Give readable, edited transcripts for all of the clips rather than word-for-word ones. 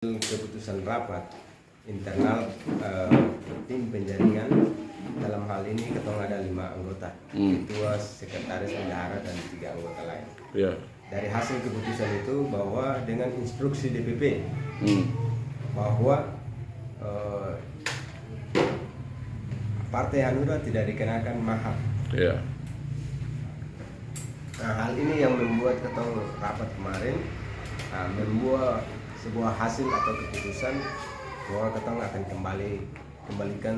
Keputusan rapat internal tim penjaringan, dalam hal ini ketong ada 5 anggota, ketua, sekretaris bendahara dan 3 anggota lain. Dari hasil keputusan itu bahwa dengan instruksi DPP bahwa Partai Hanura tidak dikenakan mahar. Nah, hal ini yang membuat ketong rapat kemarin membuat sebuah hasil atau keputusan bahwa ketong akan kembalikan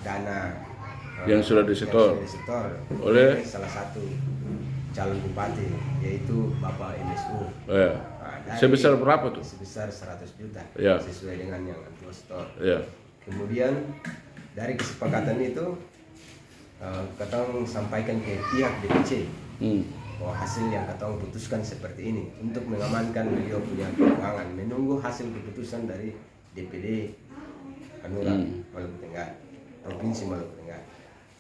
dana yang sudah disetor oleh salah satu calon bupati, yaitu Bapak MSU. Sebesar berapa tuh? Sebesar 100 juta, sesuai dengan yang antua setor. Kemudian dari kesepakatan itu ketong sampaikan ke pihak DPC bahwa hasil yang ketong putuskan seperti ini untuk mengamankan beliau punya keuangan, menunggu hasil keputusan dari DPD Hanura Maluku Tengah, Provinsi Maluku Tengah.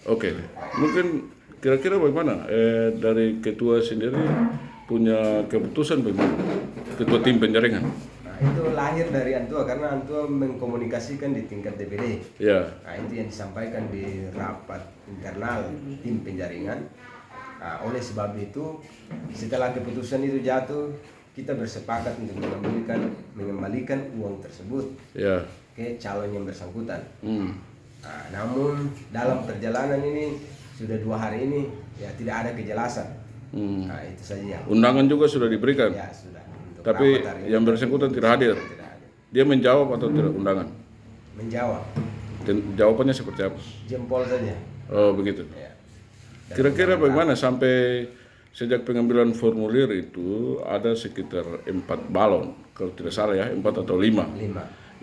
Oke, mungkin kira-kira bagaimana dari ketua sendiri punya keputusan bagaimana? Ketua tim penjaringan? Nah, itu lahir dari Antua karena Antua mengkomunikasikan di tingkat DPD. Nah, itu yang disampaikan di rapat internal tim penjaringan. Nah, oleh sebab itu, setelah keputusan itu jatuh, kita bersepakat untuk mengembalikan uang tersebut ke calon yang bersangkutan. Nah, namun dalam perjalanan ini sudah 2 hari ini ya tidak ada kejelasan. Nah, itu saja. Undangan juga sudah diberikan. Ya sudah. Tapi yang bersangkutan tidak hadir. Dia menjawab atau tidak undangan? Menjawab. Dan jawabannya seperti apa? Jempol saja. Oh begitu. Ya. Kira-kira bagaimana sampai sejak pengambilan formulir itu ada sekitar 4 balon, kalau tidak salah ya, 4 atau 5.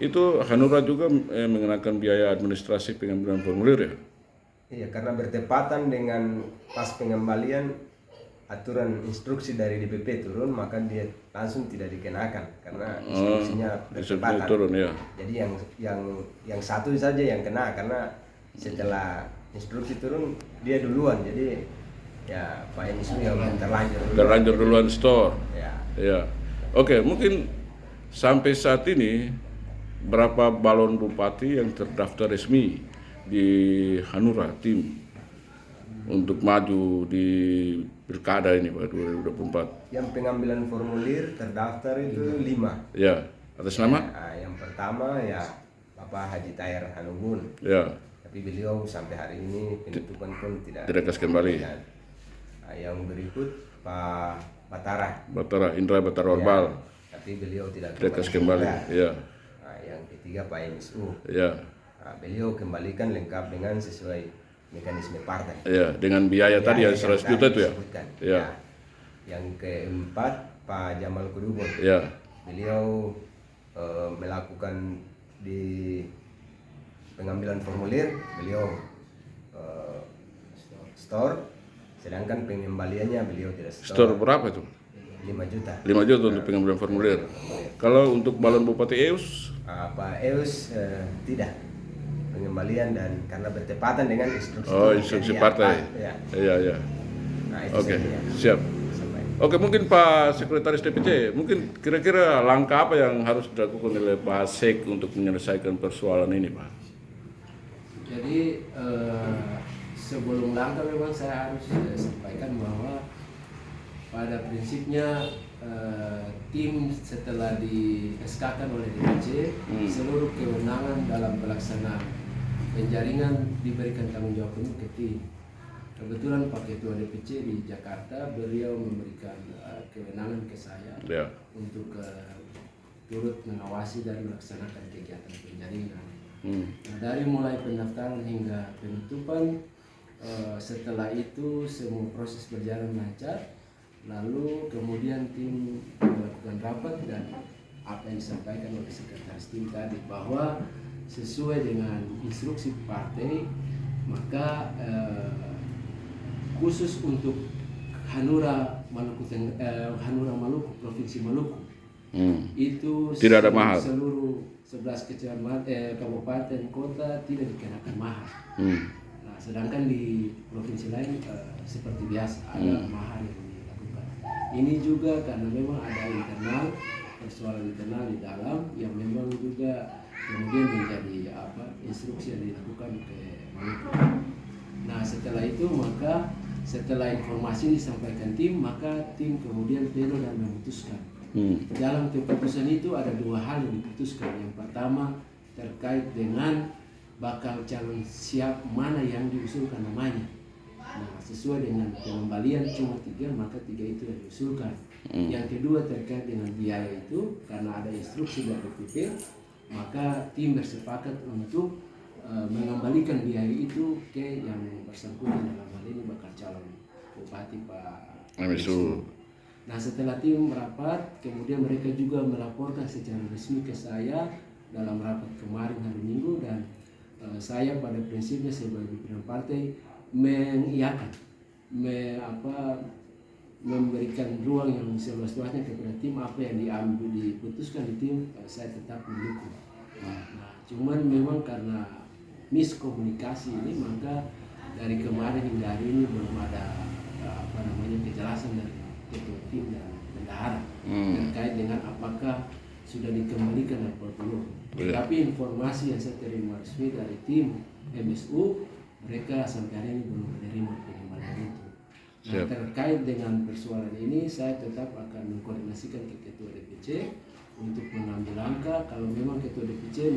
Itu Hanura juga mengenakan biaya administrasi pengambilan formulir ya? Iya, karena bertepatan dengan pas pengembalian aturan instruksi dari DPP turun, maka dia langsung tidak dikenakan karena instruksinya bertepatan. Turun, ya. Jadi yang satu saja yang kena karena setelah instruksi turun dia duluan, jadi ya Pak MSU yang terlanjur duluan store. Ya. Oke, mungkin sampai saat ini berapa balon bupati yang terdaftar resmi di Hanura tim untuk maju di pilkada ini Pak 2024? Yang pengambilan formulir terdaftar itu 5. Ya, atas nama? Yang pertama ya Bapak Haji Tahir Hanubun. Tapi beliau sampai hari ini penutupan pun tidak kas kembali. Yang berikut Pak Batara Indra Batara Orbal. Tapi beliau tidak kas kembali. Yang ketiga Pak MSU. Beliau kembalikan lengkap dengan sesuai mekanisme partai. Dengan biaya tadi yang 100 juta itu ya. Yang keempat Pak Jamal Kudubon. Beliau melakukan di pengambilan formulir, beliau store, sedangkan pengembaliannya beliau tidak store. Store berapa tuh? 5 juta. 5 juta untuk pengambilan formulir. Kalau untuk balon Bupati Eus? Pak Eus tidak pengembalian dan karena bertepatan dengan instruksi. Instruksi partai. Iya. Nah, Oke, siap. Oke, mungkin Pak Sekretaris DPC, mungkin kira-kira langkah apa yang harus dilakukan oleh Pak Sek untuk menyelesaikan persoalan ini, Pak? Jadi sebelum langkah memang saya harus sampaikan bahwa pada prinsipnya tim setelah di SK-kan oleh DPC, seluruh kewenangan dalam pelaksanaan penjaringan diberikan tanggung jawab penuh ke tim. Kebetulan Pak Ketua DPC di Jakarta, beliau memberikan kewenangan ke saya untuk turut mengawasi dan melaksanakan kegiatan penjaringan. Nah, dari mulai pendaftaran hingga penutupan, setelah itu semua proses berjalan lancar. Lalu kemudian tim melakukan rapat dan apa yang disampaikan oleh sekretaris tim tadi bahwa sesuai dengan instruksi partai, maka khusus untuk Hanura Maluku Provinsi Maluku itu tidak ada mahar. Seluruh 11 kecamatan, kabupaten, kota tidak dikenakan mahar. Nah, sedangkan di provinsi lain seperti biasa ada mahar yang dilakukan. Ini juga karena memang ada internal persoalan internal di dalam yang memang juga kemudian menjadi instruksi yang dilakukan ke manajemen. Nah setelah itu maka setelah informasi disampaikan tim, maka tim kemudian pleno dan memutuskan. Dalam keputusan itu ada dua hal yang diputuskan. Yang pertama terkait dengan bakal calon siap mana yang diusulkan namanya. Nah sesuai dengan pengembalian cuma 3, maka 3 itu yang diusulkan. Yang kedua terkait dengan biaya itu, karena ada instruksi dari PP, maka tim bersepakat untuk mengembalikan biaya itu ke yang bersangkutan, dalam hal ini bakal calon bupati Pak MSU. Nah setelah tim merapat, kemudian mereka juga melaporkan secara resmi ke saya dalam rapat kemarin hari Minggu, dan saya pada prinsipnya sebagai pimpinan partai mengiyakan, memberikan ruang yang seluas-luasnya kepada tim. Apa yang diputuskan di tim, saya tetap mendukung. Nah cuman memang karena miskomunikasi ini, maka dari kemarin hingga hari ini belum ada kejelasan dari ketua tim dan bendahara terkait dengan apakah sudah dikembalikan atau belum. Tapi informasi yang saya terima resmi dari tim MSU, mereka sampai hari ini belum menerima pengembalian itu. Nah terkait dengan persoalan ini, saya tetap akan mengkoordinasikan ke ketua DPC untuk mengambil langkah. Kalau memang ketua DPC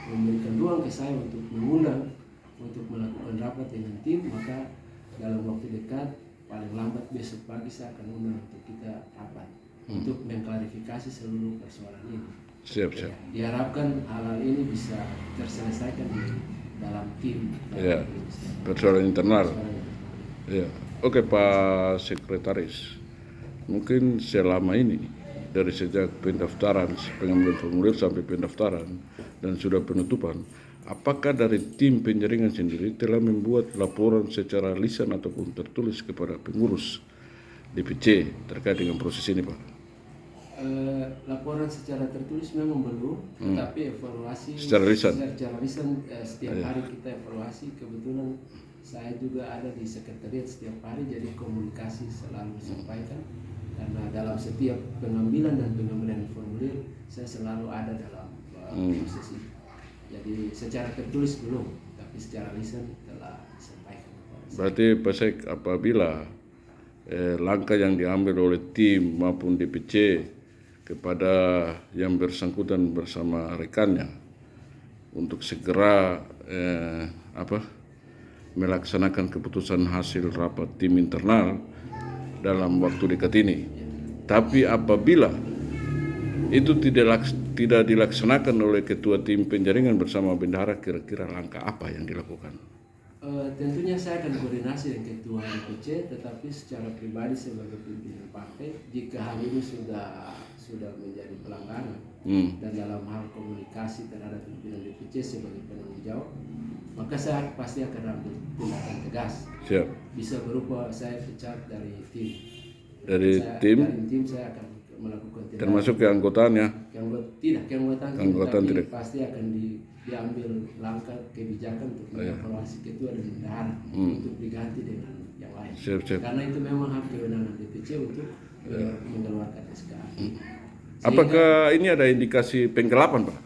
memberikan ruang ke saya untuk mengundang untuk melakukan rapat dengan tim, maka dalam waktu dekat paling lambat besok pagi saya akan undang untuk kita rapat untuk mengklarifikasi seluruh persoalan ini. Siap. Diharapkan hal-hal ini bisa terselesaikan di dalam tim. Persoalan internal. Ya. Oke Pak Sekretaris, mungkin selama ini dari sejak pendaftaran, pengambilan formulir sampai pendaftaran dan sudah penutupan, apakah dari tim penjaringan sendiri telah membuat laporan secara lisan ataupun tertulis kepada pengurus DPC terkait dengan proses ini, Pak? Laporan secara tertulis memang belum, tetapi evaluasi secara lisan setiap hari kita evaluasi. Kebetulan saya juga ada di sekretariat setiap hari, jadi komunikasi selalu disampaikan. Karena dalam setiap pengambilan dan pengambilan formulir saya selalu ada dalam proses itu. Jadi secara tertulis belum, tapi secara lisan telah disampaikan. Berarti Pak Sek, apabila langkah yang diambil oleh tim maupun DPC kepada yang bersangkutan bersama rekannya untuk segera melaksanakan keputusan hasil rapat tim internal dalam waktu dekat ini. Tapi apabila itu tidak dilaksanakan oleh ketua tim penjaringan bersama bendahara, kira-kira langkah apa yang dilakukan? Tentunya saya akan koordinasi dengan ketua DPC, tetapi secara pribadi sebagai pimpinan partai, jika hal ini sudah menjadi pelanggaran dan dalam hal komunikasi terhadap pimpinan DPC sebagai penanggung jawab, maka saya pasti akan ambil tindakan tegas. Siap. Bisa berupa saya pecat dari tim. Dari tim saya akan melakukan tindakan. Termasuk keanggotaannya? Keanggotaan tidak. Pasti akan diambil langkah kebijakan untuk mengevaluasi ketua dan bendahara untuk diganti dengan yang lain. Siap. Karena itu memang hak kewenangan DPC untuk mengeluarkan SK. Apakah ini ada indikasi penggelapan, Pak?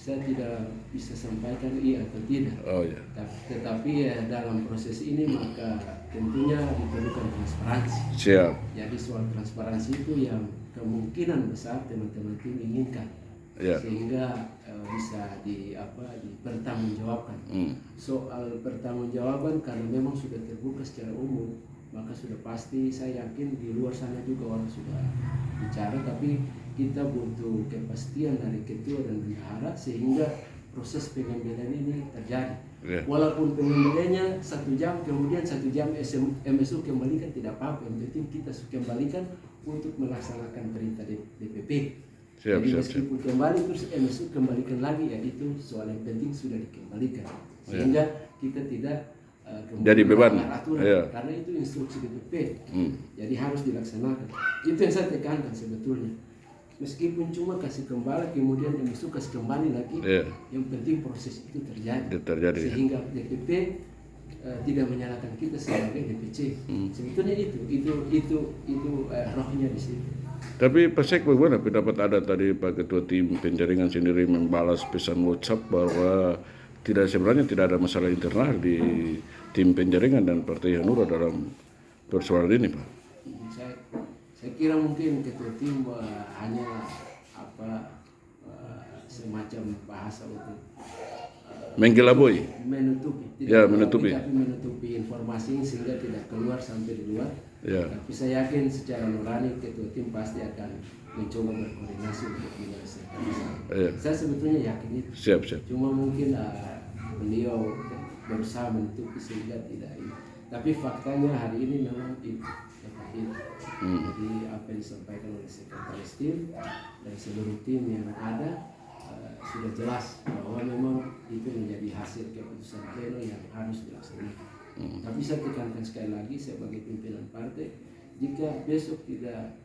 Saya tidak bisa sampaikan iya atau tidak. Oh ya. Tetapi dalam proses ini maka tentunya diperlukan transparansi. Siap. Jadi soal transparansi itu yang kemungkinan besar teman-teman tim inginkan, sehingga bisa dipertanggungjawabkan. Soal pertanggungjawaban karena memang sudah terbuka secara umum, maka sudah pasti saya yakin di luar sana juga orang sudah bicara, tapi kita butuh kepastian dari ketua dan bendahara sehingga proses pengambilan ini terjadi. Walaupun pengambilannya 1 jam, kemudian 1 jam MSU kembalikan, tidak apa-apa, yang penting kita kembalikan untuk melaksanakan perintah DPP. Jadi meskipun kembali terus MSU kembalikan lagi, ya itu soal yang penting sudah dikembalikan, sehingga kita tidak jadi beban aturan, karena itu instruksi DPP. Jadi harus dilaksanakan. Itu yang saya tekankan sebetulnya. Meskipun cuma kasih kembali, kemudian MSU kasih kembali lagi, yang penting proses itu terjadi. Sehingga DPP tidak menyalahkan kita sebagai DPC. Sebetulnya itu rohnya di situ. Tapi Pak Sek, bagaimana pendapat ada tadi Pak Ketua Tim Penjaringan sendiri membalas pesan WhatsApp bahwa sebenarnya tidak ada masalah internal di tim Penjaringan dan Partai Hanura dalam persoalan ini, Pak? Saya kira mungkin Ketua Tim hanya semacam bahasa untuk menggelabui, menutupi informasi sehingga tidak keluar sampai di luar. Ya. Tapi saya yakin secara nurani Ketua Tim pasti akan mencoba berkoordinasi untuk menyelesaikan masalah. Ya. Saya sebetulnya yakin itu. Siap. Cuma mungkin beliau berusaha menutupi sehingga tidak ini. Tapi faktanya hari ini memang itu. Jadi apa yang disampaikan oleh Sekretaris Tim dan seluruh tim yang ada sudah jelas bahwa memang itu menjadi hasil keputusan pleno yang harus dilaksanakan. Tapi saya tekankan sekali lagi sebagai pimpinan partai, jika besok tidak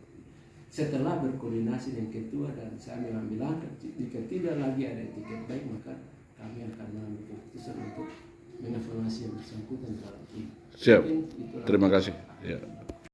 setelah berkoordinasi dengan ketua dan saya mengambil langkah, jika tidak lagi ada etiket baik, maka kami akan mengambil keputusan untuk mengevaluasi yang bersangkutan dalam tim. Siap. Terima kasih. Ya.